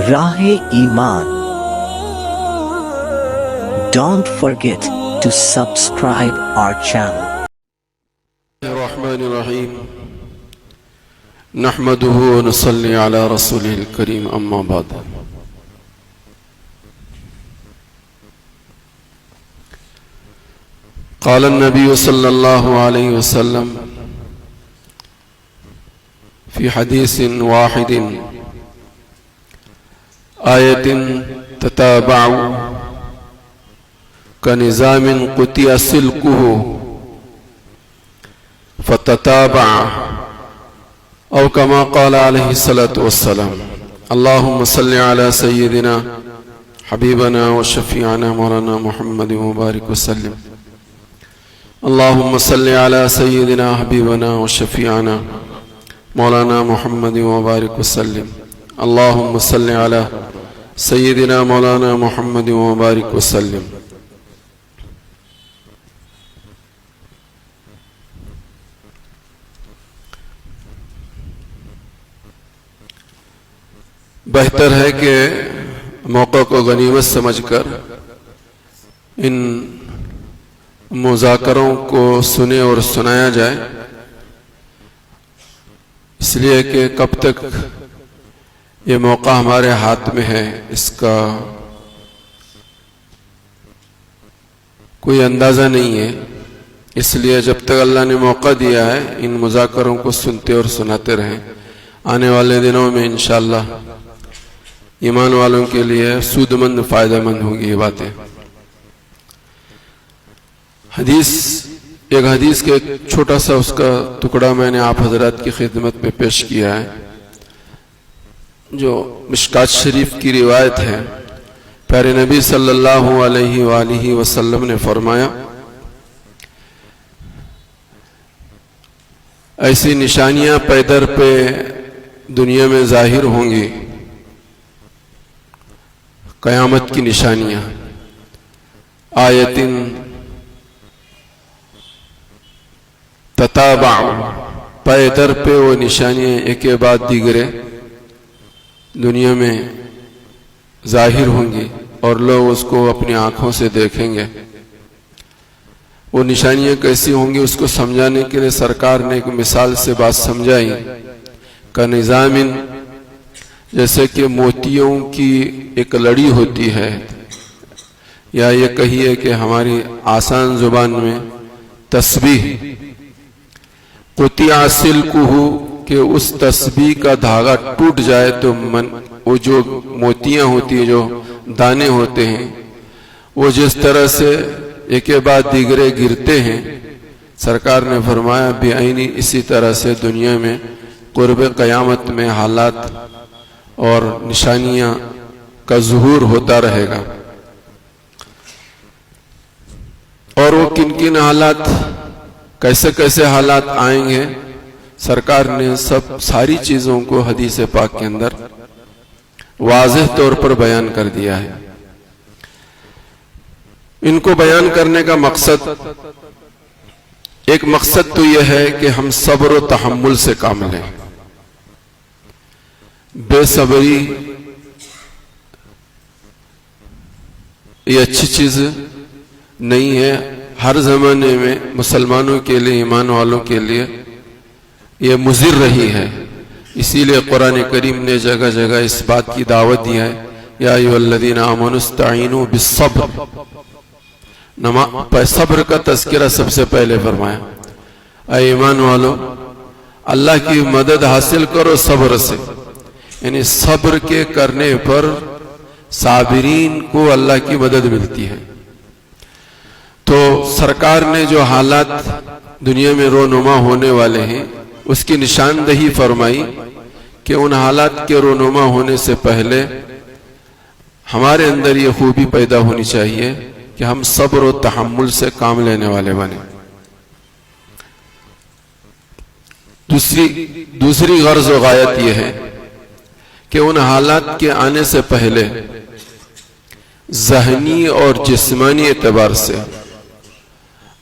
راہ ایمان. Don't forget to subscribe our channel. الرحمن الرحيم نحمده ونصلي على رسوله الكريم أما بعد. قال النبي صلى الله عليه وسلم في حديث واحد آية تتابع كنظام قطع سلكه فتتابع أو كما قال عليه الصلاة والسلام. اللهم صل على سيدنا حبيبنا وشفيعنا مولانا محمد وبارك وسلم. اللهم صل على سيدنا حبيبنا وشفيعنا مولانا محمد وبارك وسلم. اللهم صل على سيدنا مولانا محمد وبارك وسلم. بہتر ہے کہ موقع کو غنیمت سمجھ کر ان مذاکروں کو سنے اور سنایا جائے، اس لیے کہ کب تک یہ موقع ہمارے ہاتھ میں ہے اس کا کوئی اندازہ نہیں ہے. اس لیے جب تک اللہ نے موقع دیا ہے ان مذاکروں کو سنتے اور سناتے رہیں. آنے والے دنوں میں انشاءاللہ ایمان والوں کے لیے سود مند فائدہ مند ہوگی یہ باتیں. ایک حدیث کے چھوٹا سا اس کا ٹکڑا میں نے آپ حضرات کی خدمت میں پیش کیا ہے، جو مشکات شریف کی روایت ہے. پیارے نبی صلی اللہ علیہ وآلہ وسلم نے فرمایا، ایسی نشانیاں پے در پہ دنیا میں ظاہر ہوں گی، قیامت کی نشانیاں. آیتن تتابع، پے در پہ وہ نشانیاں ایک کے بعد دیگرے دنیا میں ظاہر ہوں گی اور لوگ اس کو اپنی آنکھوں سے دیکھیں گے. وہ نشانیاں کیسی ہوں گی اس کو سمجھانے کے لیے سرکار نے ایک مثال سے بات سمجھائی. کا نظام جیسے کہ موتیوں کی ایک لڑی ہوتی ہے، یا یہ کہیے کہ ہماری آسان زبان میں تسبیح. قطع سلکہ، کہ اس تسبیح کا دھاگا ٹوٹ جائے تو وہ جو موتیاں ہوتی ہیں، جو دانے ہوتے ہیں، وہ جس طرح سے ایک کے بعد دیگرے گرتے ہیں، سرکار نے فرمایا بعینی اسی طرح سے دنیا میں قرب قیامت میں حالات اور نشانیاں کا ظہور ہوتا رہے گا. اور وہ کن کن حالات، کیسے کیسے حالات آئیں گے، سرکار نے ساری چیزوں کو حدیث پاک کے اندر واضح طور پر بیان کر دیا ہے. ان کو بیان کرنے کا مقصد، ایک مقصد تو یہ ہے کہ ہم صبر و تحمل سے کام لیں. بے صبری یہ اچھی چیز نہیں ہے. ہر زمانے میں مسلمانوں کے لیے، ایمان والوں کے لیے یہ مضر رہی ہے. اسی لیے قرآن کریم نے جگہ جگہ اس بات کی دعوت دی ہے، یا ایھا الذین آمنوا استعینوا بالصبر. صبر کا تذکرہ سب سے پہلے فرمایا. اے ایمان والو، اللہ کی مدد حاصل کرو صبر سے. یعنی صبر کے کرنے پر صابرین کو اللہ کی مدد ملتی ہے. تو سرکار نے جو حالات دنیا میں رونما ہونے والے ہیں اس کی نشاندہی فرمائی کہ ان حالات کے رونما ہونے سے پہلے ہمارے اندر یہ خوبی پیدا ہونی چاہیے کہ ہم صبر و تحمل سے کام لینے والے بنیں. دوسری غرض و غایت یہ ہے کہ ان حالات کے آنے سے پہلے ذہنی اور جسمانی اعتبار سے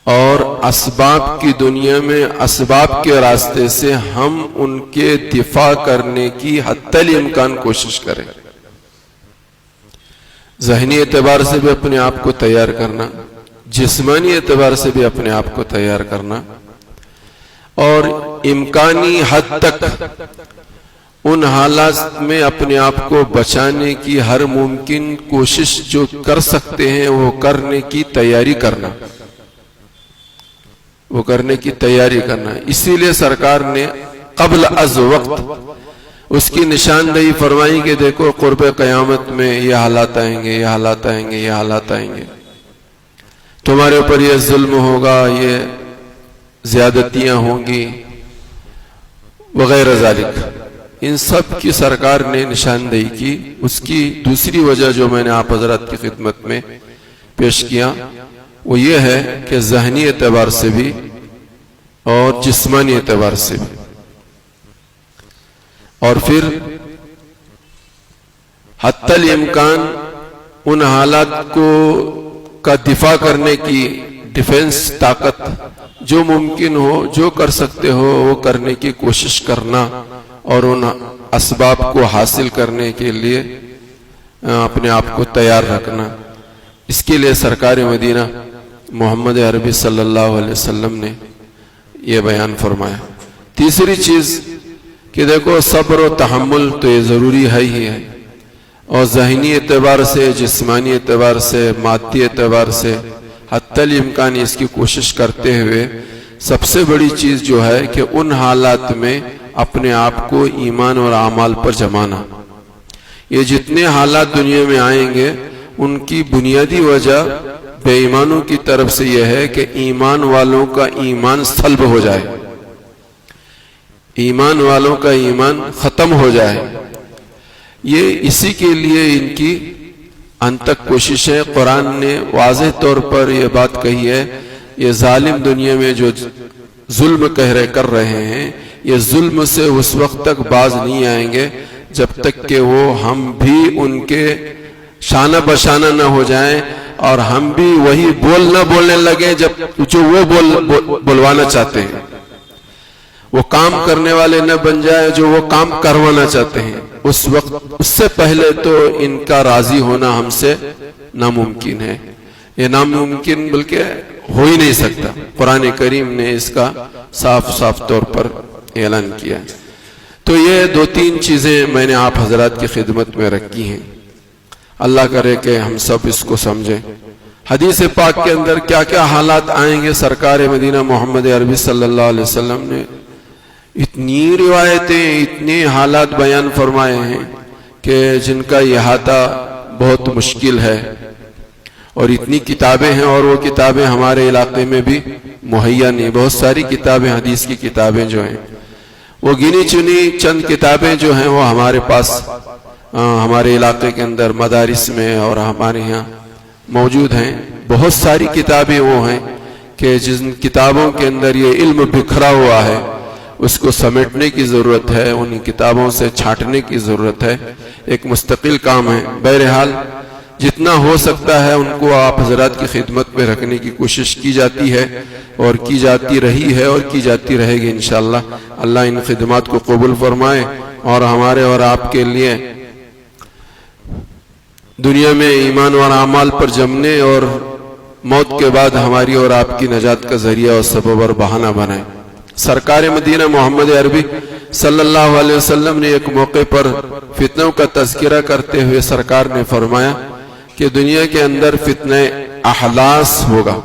اور اسباب کی دنیا میں اسباب کے راستے سے ہم ان کے دفاع کرنے کی حتی الامکان کوشش کریں. ذہنی اعتبار سے بھی اپنے آپ کو تیار کرنا، جسمانی اعتبار سے بھی اپنے آپ کو تیار کرنا، اور امکانی حد تک ان حالات میں اپنے آپ کو بچانے کی ہر ممکن کوشش جو کر سکتے ہیں وہ کرنے کی تیاری کرنا، وہ کرنے کی تیاری کرنا. اسی لیے سرکار نے قبل از وقت اس کی نشاندہی فرمائی کہ دیکھو قرب قیامت میں یہ حالات آئیں گے، یہ حالات آئیں گے، یہ حالات آئیں گے، تمہارے اوپر یہ ظلم ہوگا، یہ زیادتیاں ہوں گی وغیرہ ذالک. ان سب کی سرکار نے نشاندہی کی. اس کی دوسری وجہ جو میں نے آپ حضرات کی خدمت میں پیش کیا وہ یہ ہے کہ ذہنی اعتبار سے بھی اور جسمانی اعتبار سے بھی، اور پھر حتی الامکان ان حالات کو کا دفاع کرنے کی ڈیفنس طاقت جو ممکن ہو، جو کر سکتے ہو وہ کرنے کی کوشش کرنا، اور ان اسباب کو حاصل کرنے کے لیے اپنے آپ کو تیار رکھنا. اس کے لیے سرکار مدینہ محمد عربی صلی اللہ علیہ وسلم نے یہ بیان فرمایا. تیسری چیز کہ دیکھو صبر و تحمل تو یہ ضروری ہے ہی ہے، اور ذہنی اعتبار سے، جسمانی اعتبار سے، مادی اعتبار سے حتی الامکان اس کی کوشش کرتے ہوئے سب سے بڑی چیز جو ہے کہ ان حالات میں اپنے آپ کو ایمان اور اعمال پر جمانا. یہ جتنے حالات دنیا میں آئیں گے ان کی بنیادی وجہ بے ایمانوں کی طرف سے یہ ہے کہ ایمان والوں کا ایمان سلب ہو جائے، ایمان والوں کا ایمان ختم ہو جائے. یہ اسی کے لیے ان کی انتک کوشش ہے. قرآن نے واضح طور پر یہ بات کہی ہے، یہ ظالم دنیا میں جو ظلم کر رہے ہیں، یہ ظلم سے اس وقت تک باز نہیں آئیں گے جب تک کہ وہ ہم بھی ان کے شانہ بشانہ نہ ہو جائیں، اور ہم بھی وہی بولنے لگے جو وہ بولوانا چاہتے ہیں، وہ کام کرنے والے نہ بن جائے جو وہ کام کروانا چاہتے ہیں. اس وقت اس سے پہلے تو ان کا راضی ہونا ہم سے ناممکن ہے. یہ ناممکن بلکہ ہو ہی نہیں سکتا. قرآن کریم نے اس کا صاف طور پر اعلان کیا. تو یہ 2-3 چیزیں میں نے آپ حضرات کی خدمت میں رکھی ہیں. اللہ کرے کہ ہم سب اس کو سمجھیں. حدیث پاک کے اندر کیا کیا حالات آئیں گے، سرکار مدینہ محمد عربی صلی اللہ علیہ وسلم نے اتنی روایتیں، اتنے حالات بیان فرمائے ہیں کہ جن کا احاطہ بہت مشکل ہے. اور اتنی کتابیں ہیں، اور وہ کتابیں ہمارے علاقے میں بھی مہیا نہیں. بہت ساری کتابیں، حدیث کی کتابیں جو ہیں وہ گنی چنی چند کتابیں جو ہیں وہ ہمارے پاس ہمارے علاقے کے اندر مدارس میں اور ہمارے یہاں موجود ہیں. بہت ساری کتابیں وہ ہیں کہ جن کتابوں کے اندر یہ علم بکھرا ہوا ہے، اس کو سمیٹنے کی ضرورت ہے، ان کتابوں سے چھانٹنے کی ضرورت ہے. ایک مستقل کام ہے. بہرحال جتنا ہو سکتا ہے ان کو آپ حضرات کی خدمت میں رکھنے کی کوشش کی جاتی ہے، اور کی جاتی رہی ہے اور کی جاتی رہے گی انشاءاللہ. اللہ ان خدمات کو قبول فرمائے، اور ہمارے اور آپ کے لیے دنیا میں ایمان اور اعمال پر جمنے اور موت کے بعد ہماری اور آپ کی نجات کا ذریعہ اور سبب اور بہانہ بنائے. سرکار مدینہ محمد عربی صلی اللہ علیہ وسلم نے ایک موقع پر فتنوں کا تذکرہ کرتے ہوئے سرکار نے فرمایا کہ دنیا کے اندر فتنہ احلاس ہوگا.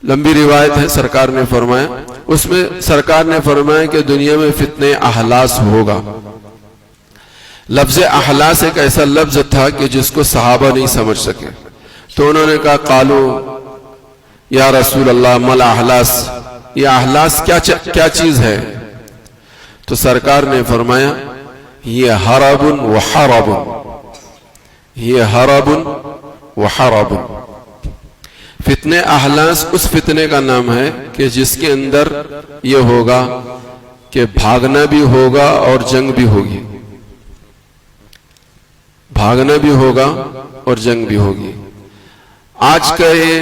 لمبی روایت ہے، سرکار نے فرمایا، اس میں سرکار نے فرمایا کہ دنیا میں فتنہ احلاس ہوگا. لفظ احلاس ایک ایسا لفظ تھا کہ جس کو صحابہ نہیں سمجھ سکے. تو انہوں نے کہا قالو یا رسول اللہ مل احلاس، یہ احلاس کیا چیز ہے؟ تو سرکار نے فرمایا یہ حرب و حرب، یہ حرب و حرب. فتنہ احلاس اس فتنے کا نام ہے کہ جس کے اندر یہ ہوگا کہ بھاگنا بھی ہوگا اور جنگ بھی ہوگی، بھاگنا بھی ہوگا اور جنگ بھی ہوگی. آج کا یہ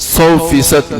100%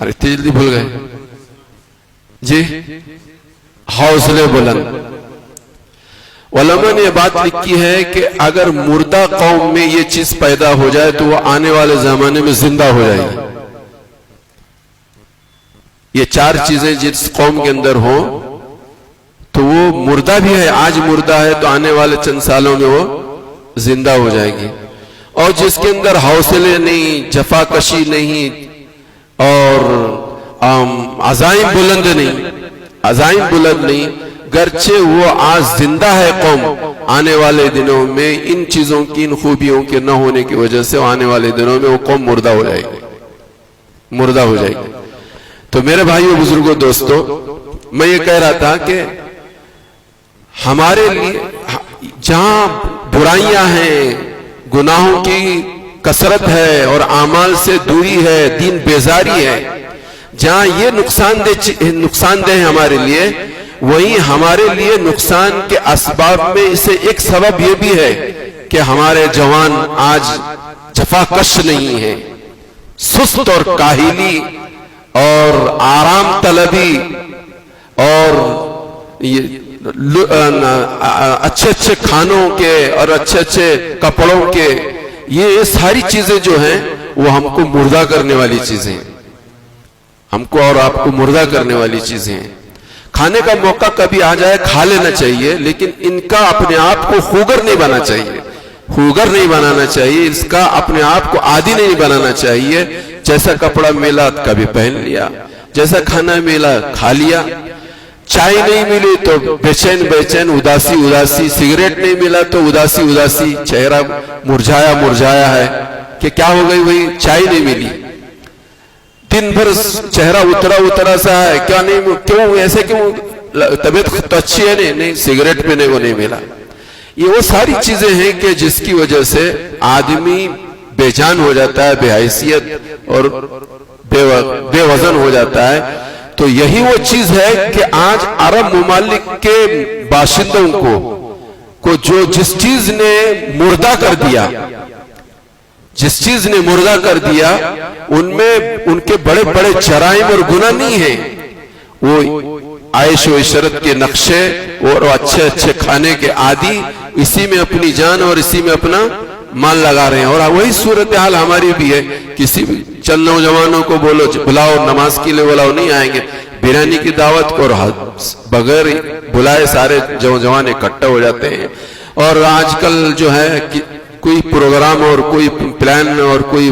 ارے اتنی جلدی بھول گئے جی؟ حوصلے بلند. علماء نے یہ بات لکھی ہے کہ اگر مردہ قوم میں یہ چیز پیدا ہو جائے تو وہ آنے والے زمانے میں زندہ ہو جائے گی. یہ چار چیزیں جس قوم کے اندر ہوں تو وہ مردہ بھی ہے، آج مردہ ہے تو آنے والے چند سالوں میں وہ زندہ ہو جائے گی. اور جس کے اندر حوصلے نہیں، جفا کشی نہیں، اور عزائم بلند نہیں، گرچہ وہ آج زندہ ہے قوم، آنے والے دنوں میں ان چیزوں کی، ان خوبیوں کے نہ ہونے کی وجہ سے آنے والے دنوں میں وہ قوم مردہ ہو جائے گی. تو میرے بھائیوں، بزرگوں، دوستو، میں یہ کہہ رہا تھا کہ ہمارے لیے جہاں برائیاں ہیں، گناہوں کی کثرت ہے اور اعمال سے دوری ہے، دین بیزاری ہے، جہاں یہ نقصان دہ ہے ہمارے لیے، وہیں ہمارے لیے نقصان کے اسباب میں اسے ایک سبب یہ بھی ہے کہ ہمارے جوان آج جفاکش نہیں ہیں. سست اور کاہلی اور آرام طلبی اور اچھے اچھے کھانوں کے اور اچھے اچھے کپڑوں کے، یہ ساری چیزیں جو ہیں وہ ہم کو مردہ کرنے والی چیزیں ہیں، ہم کو اور آپ کو مردہ کرنے والی چیزیں ہیں. کھانے کا موقع کبھی آ جائے کھا لینا چاہیے، لیکن ان کا اپنے آپ کو خوگر نہیں بنانا چاہیے، اس کا اپنے آپ کو عادی نہیں بنانا چاہیے. جیسا کپڑا ملا کبھی پہن لیا، جیسا کھانا ملا کھا لیا، چائے نہیں ملی تو بے چین اداسی، سگریٹ نہیں ملا تو اداسی، چہرہ مرجھایا ہے کہ کیا ہو گئی، وہی چائے نہیں ملی. دن بھر چہرہ اترا سا ہے، کیوں ایسے، کیوں طبیعت تو اچھی ہے نہیں، سگریٹ پینے کو نہیں ملا. یہ وہ ساری چیزیں ہیں کہ جس کی وجہ سے آدمی بے جان ہو جاتا ہے، بے حیثیت اور بے وزن ہو جاتا ہے. تو یہی وہ چیز ہے کہ آج عرب ممالک کے باشندوں کو جس چیز نے مردہ کر دیا ان میں ان کے بڑے بڑے جرائم اور گناہ نہیں ہیں. وہ عیش و عشرت کے نقشے اور اچھے اچھے کھانے کے عادی، اسی میں اپنی جان اور اسی میں اپنا مال لگا رہے ہیں. اور وہی صورتحال ہماری بھی ہے. کسی بھی چند نوجوانوں کو بلاؤ نماز کے لیے، بلاؤ نہیں آئیں گے. بریانی کی دعوت کو بغیر بلائے سارے جوان اکٹھا ہو جاتے ہیں. اور آج کل جو ہے کوئی پروگرام اور کوئی پلان اور کوئی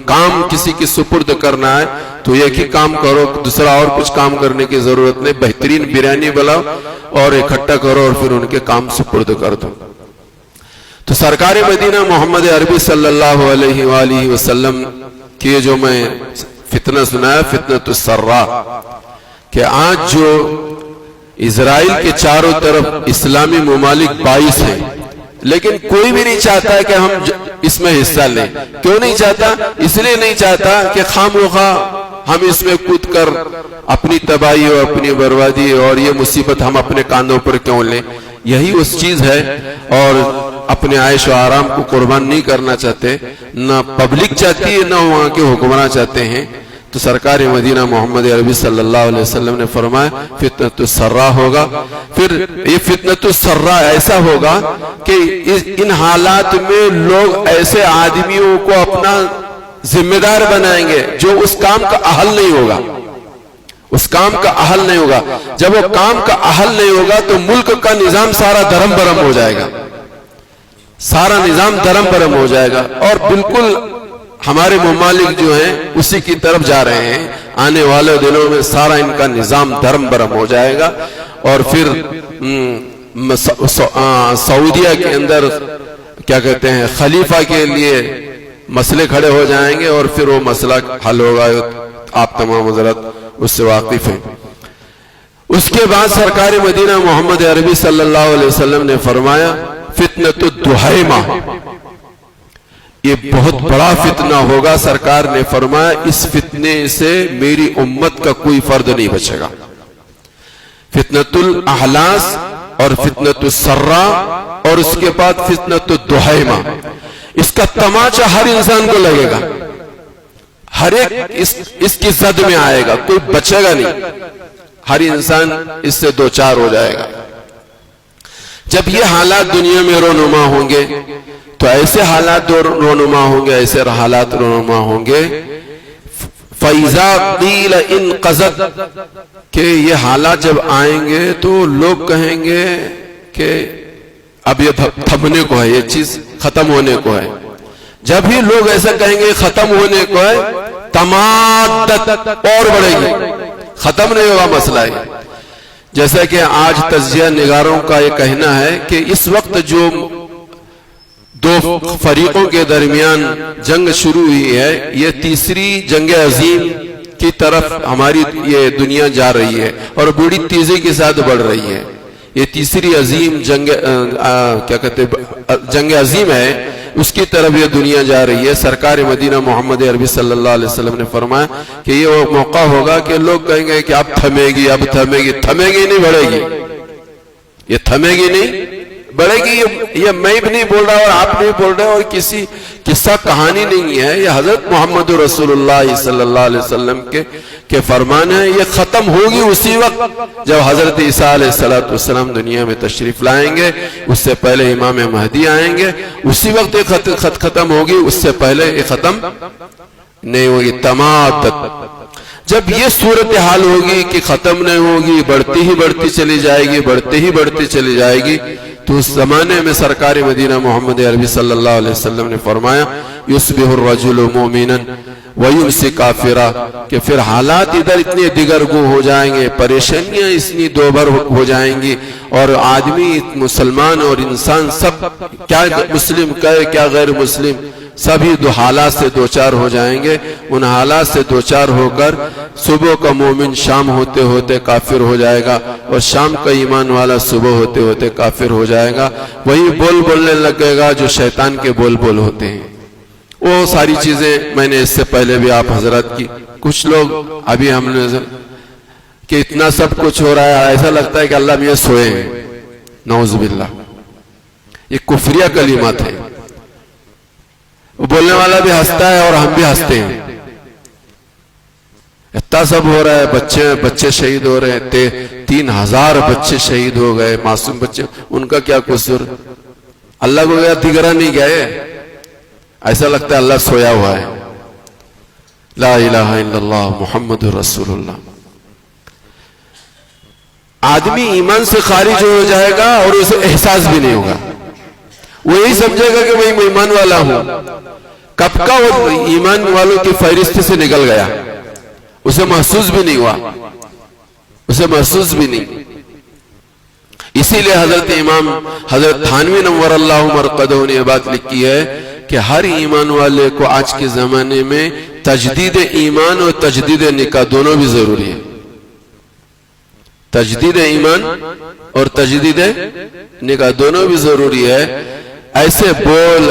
کام کسی کی سپرد کرنا ہے تو ایک ہی کام کرو، دوسرا اور کچھ کام کرنے کی ضرورت نہیں. بہترین بریانی بلاؤ اور اکٹھا کرو اور پھر ان کے کام سپرد کر دو. تو سرکار مدینہ محمد عربی صلی اللہ علیہ وآلہ وسلم کی جو میں فتنہ سنایا، فتنۃ السرا، کہ آج جو اسرائیل کے چاروں طرف اسلامی ممالک 22 ہیں، لیکن کوئی بھی نہیں چاہتا کہ ہم اس میں حصہ لیں. کیوں نہیں چاہتا؟ اس لیے نہیں چاہتا کہ خامخواہ ہم اس میں کود کر اپنی تباہی اور اپنی بربادی اور یہ مصیبت ہم اپنے کاندھوں پر کیوں لیں. یہی اس چیز ہے. اور اپنے عیش و آرام کو قربان نہیں کرنا چاہتے، نہ پبلک چاہتی ہے نہ وہاں کے حکمراں چاہتے ہیں. تو سرکار مدینہ محمد عربی صلی اللہ علیہ وسلم نے فرمایا فتنۃ السرا ہوگا. پھر یہ فتنۃ السرا ایسا ہوگا کہ ان حالات میں لوگ ایسے آدمیوں کو اپنا ذمہ دار بنائیں گے جو اس کام کا اہل نہیں ہوگا. جب وہ کام کا اہل نہیں ہوگا تو ملک کا نظام سارا درم برم ہو جائے گا. اور بالکل ہمارے ممالک جو ہیں اسی کی طرف جا رہے ہیں. آنے والے دنوں میں سارا ان کا نظام دھرم برم ہو جائے گا. اور پھر سعودیہ کے اندر کیا کہتے ہیں خلیفہ کے لیے مسئلے کھڑے ہو جائیں گے اور پھر وہ مسئلہ حل ہوگا. آپ تمام حضرات اس سے واقف ہیں. اس کے بعد سرکار مدینہ محمد عربی صلی اللہ علیہ وسلم نے فرمایا فتنۃ الدحیمہ، یہ بہت بڑا فتنہ ہوگا. سرکار نے فرمایا اس فتنے سے میری امت کا کوئی فرد نہیں بچے گا. فتنۃ الاحلاس اور فتنۃ السرا اور اس کے بعد فتنۃ الدحیمہ، اس کا تماچا ہر انسان کو لگے گا. ہر ایک اس کی زد میں آئے گا، کوئی بچے گا نہیں، ہر انسان اس سے دوچار ہو جائے گا۔ جب یہ حالات دنیا میں رونما ہوں گے تو ایسے حالات رونما ہوں گے، ایسے حالات رونما ہوں گے فَإِذَا قِيلَ انقضت، کہ یہ حالات جب آئیں گے تو لوگ کہیں گے کہ اب یہ تھمنے کو ہے، یہ چیز ختم ہونے کو ہے۔ جب ہی لوگ ایسا کہیں گے ختم ہونے کو ہے، تمادت، اور بڑھے گی، ختم نہیں ہوگا مسئلہ ہے۔ جیسا کہ آج تجزیہ نگاروں کا یہ کہنا ہے کہ اس وقت جو دو فریقوں کے درمیان جنگ شروع ہوئی ہے، یہ تیسری جنگ عظیم کی طرف ہماری یہ دنیا جا رہی ہے اور بڑی تیزی کے ساتھ بڑھ رہی ہے۔ یہ تیسری عظیم جنگ عظیم ہے، اس کی طرف یہ دنیا جا رہی ہے۔ سرکار مدینہ محمد عربی صلی اللہ علیہ وسلم نے فرمایا کہ یہ وہ موقع ہوگا کہ لوگ کہیں گے کہ اب تھمے گی، اب تھمے گی، تھمے گی نہیں، بڑھے گی، یہ تھمے گی نہیں، بڑھے گی۔ یہ میں بھی نہیں بول رہا اور آپ نہیں بول رہے اور کسی قصہ کہانی نہیں ہے، یہ حضرت محمد رسول اللہ صلی اللہ علیہ وسلم کے فرمان ہے۔ یہ ختم ہوگی اسی وقت جب حضرت عیسیٰ علیہ السلام دنیا میں تشریف لائیں گے، اس سے پہلے امام مہدی آئیں گے، اسی وقت یہ ختم ہوگی، اس سے پہلے یہ ختم نہیں ہوگی۔ تمادت، جب یہ صورتحال ہوگی کہ ختم نہیں ہوگی، بڑھتی ہی بڑھتی چلی جائے گی، بڑھتی ہی بڑھتی چلی جائے گی، تو اس زمانے میں سرکار مدینہ محمد عربی صلی اللہ علیہ وسلم نے فرمایا یصبح الرجل مومنا ویمسی کافرا، کہ پھر حالات ادھر اتنے دیگرگوں ہو جائیں گے، پریشانیاں اتنی دوبھر ہو جائیں گی، اور آدمی مسلمان اور انسان سب، کیا مسلم کہے کیا غیر مسلم، سبھی دو حالات سے دوچار ہو جائیں گے۔ ان حالات سے دوچار ہو کر صبح کا مومن شام ہوتے ہوتے کافر ہو جائے گا، اور شام کا ایمان والا صبح ہوتے ہوتے کافر ہو جائے گا۔ وہی بول بولنے لگے گا جو شیطان کے بول ہوتے ہیں۔ وہ ساری چیزیں میں نے اس سے پہلے بھی آپ حضرات کی، کچھ لوگ ابھی ہم نے کہ اتنا سب کچھ ہو رہا ہے، ایسا لگتا ہے کہ اللہ میں سوئے ہیں، نعوذ باللہ، یہ کفریہ کلمات ہیں۔ وہ بولنے والا بھی ہنستا ہے اور ہم بھی ہنستے ہیں، اتنا سب ہو رہا ہے، بچے شہید ہو رہے ہیں، 3000 بچے شہید ہو گئے، معصوم بچے، ان کا کیا قصور؟ اللہ کو گیا دیگرہ نہیں گئے، ایسا لگتا ہے اللہ سویا ہوا ہے۔ لا الہ الا اللہ محمد رسول اللہ۔ آدمی ایمان سے خارج ہو جائے گا اور اسے احساس بھی نہیں ہوگا، وہ یہی سمجھے گا کہ میں ایمان والا ہوں، کب کا وہ ایمان والوں کی فہرست سے نکل گیا، اسے محسوس بھی نہیں ہوا، اسے محسوس بھی نہیں۔ اسی لئے حضرت تھانوی نور اللہ مرقدہ نے یہ بات لکھی ہے کہ ہر ایمان والے کو آج کے زمانے میں تجدید ایمان اور تجدید نکاح دونوں بھی ضروری ہے۔ تجدید ایمان اور تجدید نکاح دونوں بھی ضروری ہے۔ ایسے بول،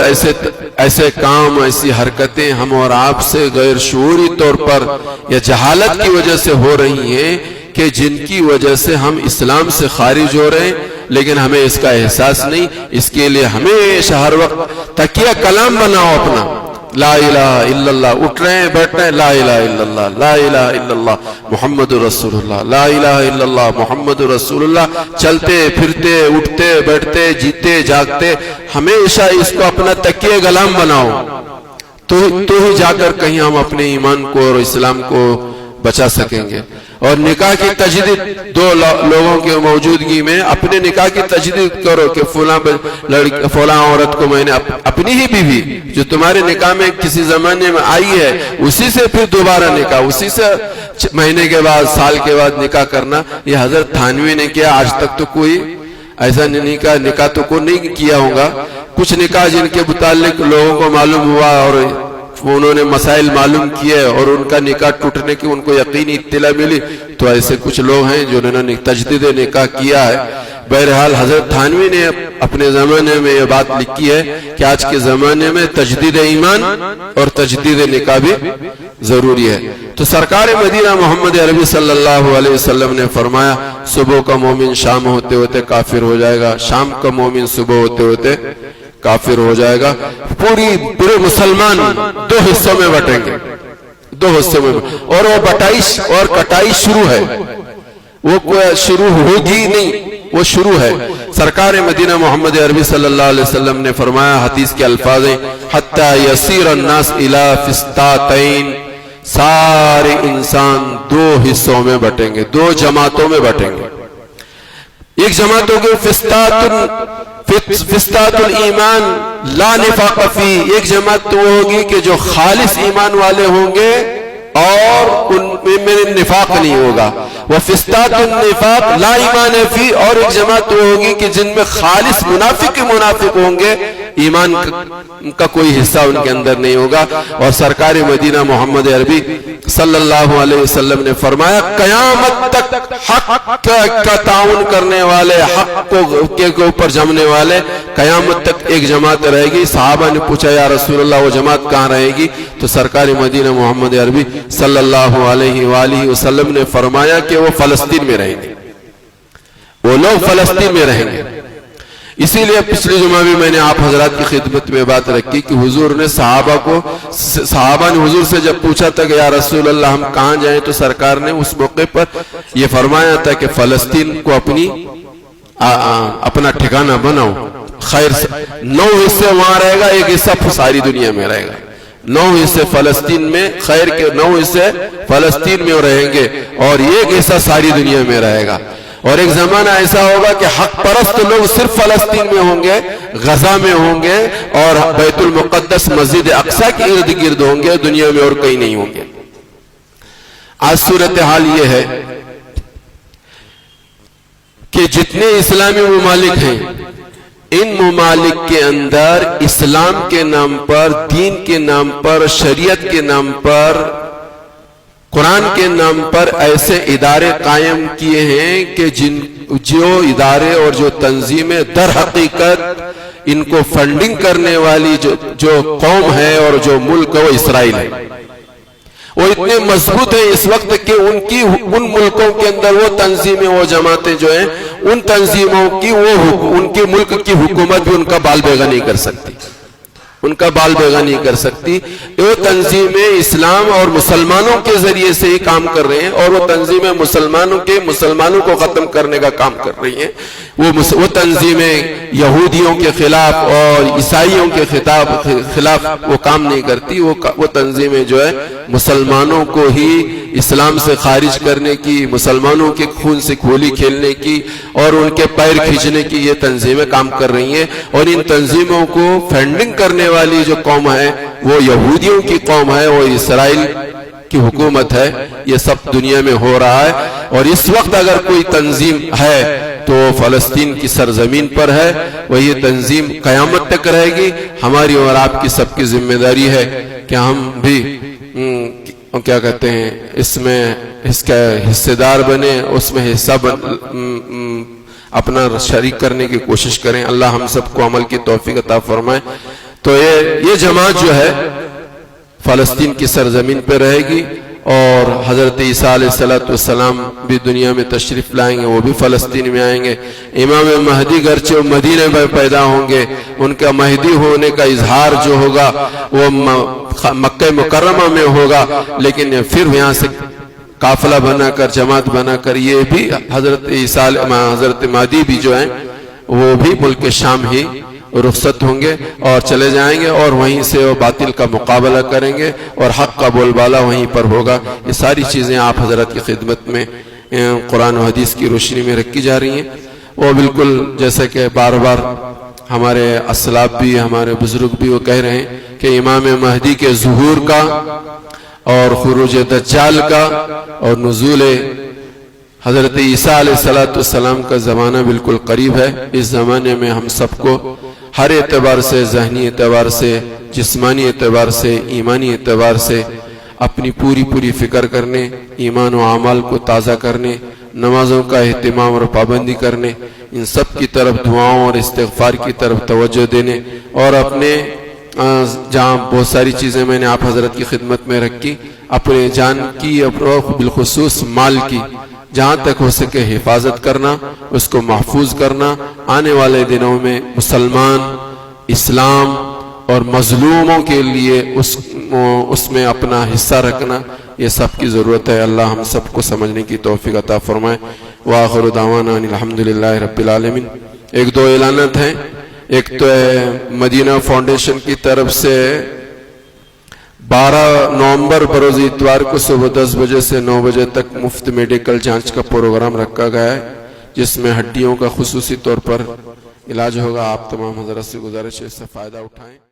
ایسے کام، ایسی حرکتیں ہم اور آپ سے غیر شعوری طور پر یا جہالت کی وجہ سے ہو رہی ہیں کہ جن کی وجہ سے ہم اسلام سے خارج ہو رہے ہیں، لیکن ہمیں اس کا احساس نہیں۔ اس کے لیے ہمیشہ ہر وقت تکیہ کلام بناؤ اپنا، لا الہ الا اللہ، اٹھ رہے ہیں بیٹھ رہے ہیں، لا الہ الا اللہ، لا الہ الا اللہ محمد رسول اللہ، لا الہ الا اللہ محمد رسول اللہ، چلتے پھرتے اٹھتے بیٹھتے جیتے جاگتے ہمیشہ اس کو اپنا تکیہ کلام بناؤ، تو ہی جا کر کہیں ہم اپنے ایمان کو اور اسلام کو بچا سکیں گے۔ اور نکاح کی تجدید، دو لوگوں کے موجودگی میں اپنے نکاح کی تجدید کرو کہ فلاں عورت کو میں نے اپنی ہی بیوی جو تمہارے نکاح میں کسی زمانے میں آئی ہے، اسی سے پھر دوبارہ نکاح، اسی سے مہینے کے بعد سال کے بعد نکاح کرنا، یہ حضرت تھانوی نے کیا۔ آج تک تو کوئی ایسا نکاح تو کوئی نہیں کیا ہوگا۔ کچھ نکاح جن کے متعلق لوگوں کو معلوم ہوا اور انہوں نے مسائل معلوم کیے اور ان کا نکاح ٹوٹنے کی ان کو یقینی اطلاع ملی، تو ایسے کچھ لوگ ہیں جنہوں نے تجدید نکاح کیا ہے۔ بہرحال حضرت تھانوی نے اپنے زمانے میں یہ بات لکھی ہے کہ آج کے زمانے میں تجدید ایمان اور تجدید نکاح بھی ضروری ہے۔ تو سرکار مدینہ محمد عربی صلی اللہ علیہ وسلم نے فرمایا صبح کا مومن شام ہوتے ہوتے کافر ہو جائے گا، شام کا مومن صبح ہوتے ہوتے کافر ہو جائے گا۔ پورے مسلمان دو حصوں میں بٹیں گے، دو حصے میں، اور وہ بٹائی اور کٹائی شروع ہے، وہ شروع ہوگی نہیں، وہ شروع ہے۔ سرکار مدینہ محمد عربی صلی اللہ علیہ وسلم نے فرمایا، حدیث کے الفاظ ہیں، حتی یسیر الناس الی فستاتین، سارے انسان دو حصوں میں بٹیں گے، دو جماعتوں میں بٹیں گے۔ ایک جماعت ہوگی فستات الایمان لا نفاق فی، ایک جماعت تو ہوگی کہ جو خالص ایمان والے ہوں گے اور ان میں نفاق نہیں ہوگا، وفستات النفاق لا ایمان فی، اور ایک جماعت تو ہوگی کہ جن میں خالص منافق ہوں گے، ایمان کا کوئی حصہ ان کے اندر نہیں ہوگا۔ اور سرکار مدینہ محمد عربی صلی اللہ علیہ وسلم نے فرمایا، قیامت تک حق کا تعاون کرنے والے، حق کے اوپر جمنے والے، قیامت تک ایک جماعت رہے گی۔ صحابہ نے پوچھا، یا رسول اللہ وہ جماعت کہاں رہے گی؟ تو سرکار مدینہ محمد عربی صلی اللہ علیہ وآلہ وسلم نے فرمایا کہ وہ فلسطین میں رہیں گے، وہ لوگ فلسطین میں رہیں گے۔ اسی لیے پچھلی جمعہ بھی میں نے آپ حضرات کی خدمت میں بات رکھی کہ حضور نے صحابہ نے حضور سے جب پوچھا تھا کہ یا رسول اللہ ہم کہاں جائیں، تو سرکار نے اس موقع پر یہ فرمایا تھا کہ فلسطین کو اپنا ٹھکانہ بناؤ، خیر 9 حصے وہاں رہے گا، ایک حصہ ساری دنیا میں رہے گا۔ 9 حصے فلسطین میں، خیر کے 9 حصے فلسطین میں رہیں گے اور ایک حصہ ساری دنیا میں رہے گا۔ اور ایک زمانہ ایسا ہوگا کہ حق پرست لوگ صرف فلسطین میں ہوں گے، غزہ میں ہوں گے، اور بیت المقدس مسجد اقصی کے ارد گرد ہوں گے، دنیا میں اور کہیں نہیں ہوں گے۔ آج صورتحال یہ ہے کہ جتنے اسلامی ممالک ہیں، ان ممالک کے اندر اسلام کے نام پر، دین کے نام پر، شریعت کے نام پر، قرآن کے نام پر ایسے ادارے قائم کیے ہیں کہ جو ادارے اور جو تنظیمیں در حقیقت ان کو فنڈنگ کرنے والی جو قوم ہے اور جو ملک ہے وہ اسرائیل ہے۔ وہ اتنے مضبوط ہیں اس وقت کہ ان ملکوں کے اندر وہ تنظیمیں، وہ جماعتیں جو ہیں، ان تنظیموں کی ان کے ملک کی حکومت بھی ان کا بال بیگا نہیں کر سکتی، ان کا بال بیگا نہیں کر سکتی۔ وہ تنظیمیں اسلام اور مسلمانوں کے ذریعے سے ہی کام کر رہے ہیں، اور وہ تنظیمیں مسلمانوں کو ختم کرنے کا کام کر رہی ہیں۔ وہ تنظیمیں یہودیوں کے خلاف اور عیسائیوں کے خلاف وہ کام نہیں کرتی۔ وہ تنظیمیں جو ہے مسلمانوں کو ہی اسلام سے خارج کرنے کی، مسلمانوں کے خون سے کھولی کھیلنے کی اور ان کے پیر کھینچنے کی یہ تنظیمیں کام کر رہی ہیں۔ اور ان تنظیموں کو فنڈنگ کرنے والی جو قوم ہے وہ یہودیوں کی قوم ہے، وہ اسرائیل کی حکومت ہے۔ یہ سب دنیا میں ہو رہا ہے، اور اس وقت اگر کوئی تنظیم ہے تو فلسطین کی سرزمین پر ہے، وہ یہ تنظیم قیامت تک رہے گی۔ ہماری اور آپ کی سب کی ذمہ داری ہے کہ ہم بھی کیا کہتے ہیں اس کا حصے دار بنے، اس میں حصہ اپنا شریک کرنے کی کوشش کریں۔ اللہ ہم سب کو عمل کی توفیق عطا فرمائے۔ تو یہ جماعت جو ہے فلسطین کی سرزمین پہ رہے گی، اور حضرت عیسیٰ علیہ السلام بھی دنیا میں تشریف لائیں گے، وہ بھی فلسطین میں آئیں گے۔ امام مہدی گرچہ وہ مدینہ میں پیدا ہوں گے، ان کا مہدی ہونے کا اظہار جو ہوگا وہ مکہ مکرمہ میں ہوگا، لیکن پھر یہاں سے قافلہ بنا کر، جماعت بنا کر، یہ بھی حضرت مہدی بھی جو ہیں وہ بھی ملک شام ہی رخصت ہوں گے اور چلے جائیں گے، اور وہیں سے وہ باطل کا مقابلہ کریں گے اور حق کا بول بالا وہیں پر ہوگا۔ یہ ساری چیزیں آپ حضرت کی خدمت میں قرآن و حدیث کی روشنی میں رکھی جا رہی ہیں۔ وہ بالکل جیسے کہ بار بار ہمارے اسلاف بھی، ہمارے بزرگ بھی وہ کہہ رہے ہیں کہ امام مہدی کے ظہور کا اور خروج دجال کا اور نزول حضرت عیسیٰ علیہ السلام کا زمانہ بالکل قریب ہے۔ اس زمانے میں ہم سب کو ہر اعتبار سے، ذہنی اعتبار سے، جسمانی اعتبار سے، ایمانی اعتبار سے اپنی پوری فکر کرنے، ایمان و اعمال کو تازہ کرنے، نمازوں کا اہتمام اور پابندی کرنے، ان سب کی طرف دعاؤں اور استغفار کی طرف توجہ دینے، اور اپنے جہاں بہت ساری چیزیں میں نے آپ حضرت کی خدمت میں رکھی، اپنے جان کی اور بالخصوص مال کی جہاں تک ہو سکے حفاظت کرنا، اس کو محفوظ کرنا۔ آنے والے دنوں میں مسلمان، اسلام اور مظلوموں کے لیے اس میں اپنا حصہ رکھنا، یہ سب کی ضرورت ہے۔ اللہ ہم سب کو سمجھنے کی توفیق عطا فرمائے۔ وآخر دعوانا ان الحمدللہ رب العالمین۔ ایک دو اعلانات ہیں۔ ایک تو ہے مدینہ فاؤنڈیشن کی طرف سے 12 نومبر بروز اتوار کو صبح 10 بجے سے 9 بجے تک مفت میڈیکل جانچ کا پروگرام رکھا گیا ہے، جس میں ہڈیوں کا خصوصی طور پر علاج ہوگا۔ آپ تمام حضرات سے گزارش ہے اس سے فائدہ اٹھائیں۔